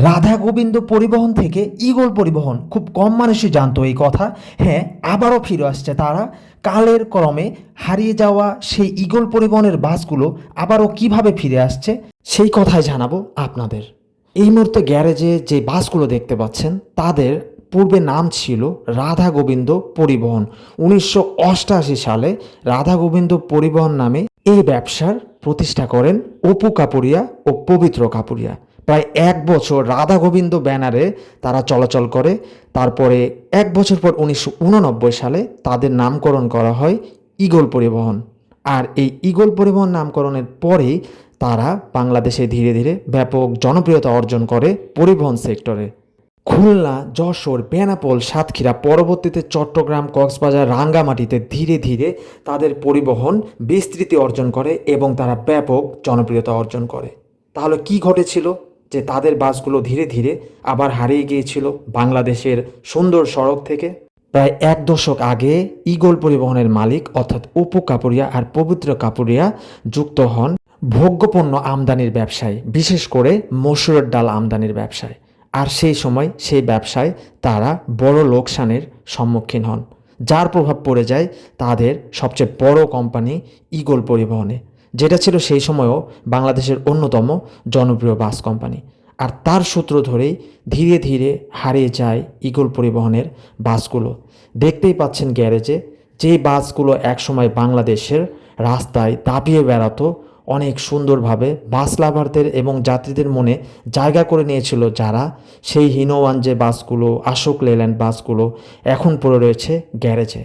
রাধা গোবিন্দ পরিবহন থেকে ঈগল পরিবহন খুব কম মানুষই জানতো এই কথা। হ্যাঁ, আবারও ফিরে আসছে তারা। কালের ক্রমে হারিয়ে যাওয়া সেই ঈগল পরিবহনের বাসগুলো আবারও কিভাবে ফিরে আসছে সেই কথাই জানাবো আপনাদের। এই মুহূর্তে গ্যারেজে যে বাসগুলো দেখতে পাচ্ছেন তাদের পূর্বে নাম ছিল রাধা গোবিন্দ পরিবহন। 1988 সালে রাধা গোবিন্দ পরিবহন নামে এই ব্যবসার প্রতিষ্ঠা করেন অপু কাপুরিয়া ও পবিত্র কাপুরিয়া। প্রায় এক বছর রাধা গোবিন্দ ব্যানারে তারা চলাচল করে। তারপরে এক বছর পর 1989 সালে তাদের নামকরণ করা হয় ঈগল পরিবহন। আর এই ঈগল পরিবহন নামকরণের পরেই তারা বাংলাদেশে ধীরে ধীরে ব্যাপক জনপ্রিয়তা অর্জন করে পরিবহন সেক্টরে। খুলনা, যশোর, বেনাপোল, সাতক্ষীরা, পরবর্তীতে চট্টগ্রাম, কক্সবাজার, রাঙ্গামাটিতে ধীরে ধীরে তাদের পরিবহন বিস্তৃতি অর্জন করে এবং তারা ব্যাপক জনপ্রিয়তা অর্জন করে। তাহলে কি ঘটেছিল যে তাদের বাসগুলো ধীরে ধীরে আবার হারিয়ে গিয়েছিল বাংলাদেশের সুন্দর সড়ক থেকে? প্রায় এক দশক আগে ঈগল পরিবহনের মালিক অর্থাৎ অপু কাপুরিয়া আর পবিত্র কাপুরিয়া যুক্ত হন ভোগ্যপণ্য আমদানির ব্যবসায়, বিশেষ করে মসুরের ডাল আমদানির ব্যবসায়। আর সেই সময় সেই ব্যবসায় তারা বড় লোকসানের সম্মুখীন হন, যার প্রভাব পড়ে যায় তাদের সবচেয়ে বড় কোম্পানি ঈগল পরিবহনে, যেটা ছিল সেই সময়ও বাংলাদেশের অন্যতম জনপ্রিয় বাস কোম্পানি। আর তার সূত্র ধরেই ধীরে ধীরে হারিয়ে যায় ঈগল পরিবহনের বাসগুলো। দেখতেই পাচ্ছেন গ্যারেজে যে বাসগুলো একসময় বাংলাদেশের রাস্তায় দাপিয়ে বেড়াতো অনেক সুন্দরভাবে, বাস লাভারদের এবং যাত্রীদের মনে জায়গা করে নিয়েছিল যারা, সেই হিনোওয়ান যে বাসগুলো, অশোক লেল্যান্ড বাসগুলো এখন পড়ে রয়েছে গ্যারেজে।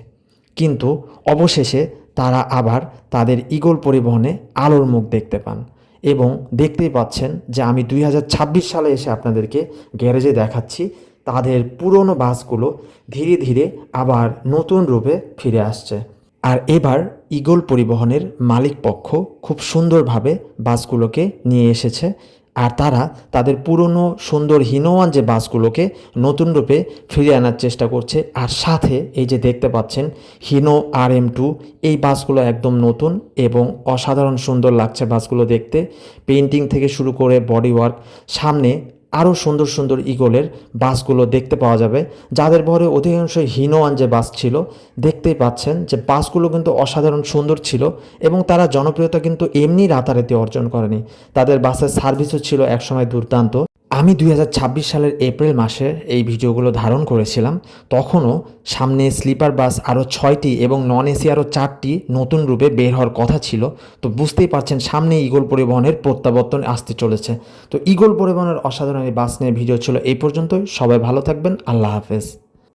কিন্তু অবশেষে তারা আবার তাদের ঈগল পরিবহনে আলোর মুখ দেখতে পান এবং দেখতেই পাচ্ছেন যে আমি 2026 সালে এসে আপনাদেরকে গ্যারেজে দেখাচ্ছি তাদের পুরনো বাসগুলো ধীরে ধীরে আবার নতুন রূপে ফিরে আসছে। আর এবার ঈগল পরিবহনের মালিক পক্ষ খুব সুন্দরভাবে বাসগুলোকে নিয়ে এসেছে। আর তারা তাদের পুরনো সুন্দর হিনোওয়ান যে বাসগুলোকে নতুন রূপে ফিরিয়ে আনার চেষ্টা করছে। আর সাথে এই যে দেখতে পাচ্ছেন হিনো RM2, এই বাসগুলো একদম নতুন এবং অসাধারণ সুন্দর লাগছে বাসগুলো দেখতে। পেইন্টিং থেকে শুরু করে বডি ওয়ার্ক, সামনে আরও সুন্দর সুন্দর ঈগলের বাসগুলো দেখতে পাওয়া যাবে, যাদের ভরে অধিকাংশ হিনোওয়ান যে বাস ছিল। দেখতেই পাচ্ছেন যে বাসগুলো কিন্তু অসাধারণ সুন্দর ছিল এবং তারা জনপ্রিয়তা কিন্তু এমনি রাতারাতি অর্জন করেনি, তাদের বাসের সার্ভিসও ছিল একসময় দুর্দান্ত। আমি 2026 সালের এপ্রিল মাসে এই ভিডিওগুলো ধারণ করেছিলাম, তখনও সামনে স্লিপার বাস আরও 6টি এবং নন এসি আরও 4টি নতুন রূপে বের হওয়ার কথা ছিল। তো বুঝতেই পারছেন সামনে ঈগল পরিবহনের প্রত্যাবর্তন আসতে চলেছে। তো ঈগল পরিবহনের অসাধারণ এই বাস নিয়ে ভিডিও ছিল এই পর্যন্তই। সবাই ভালো থাকবেন, আল্লাহ হাফেজ।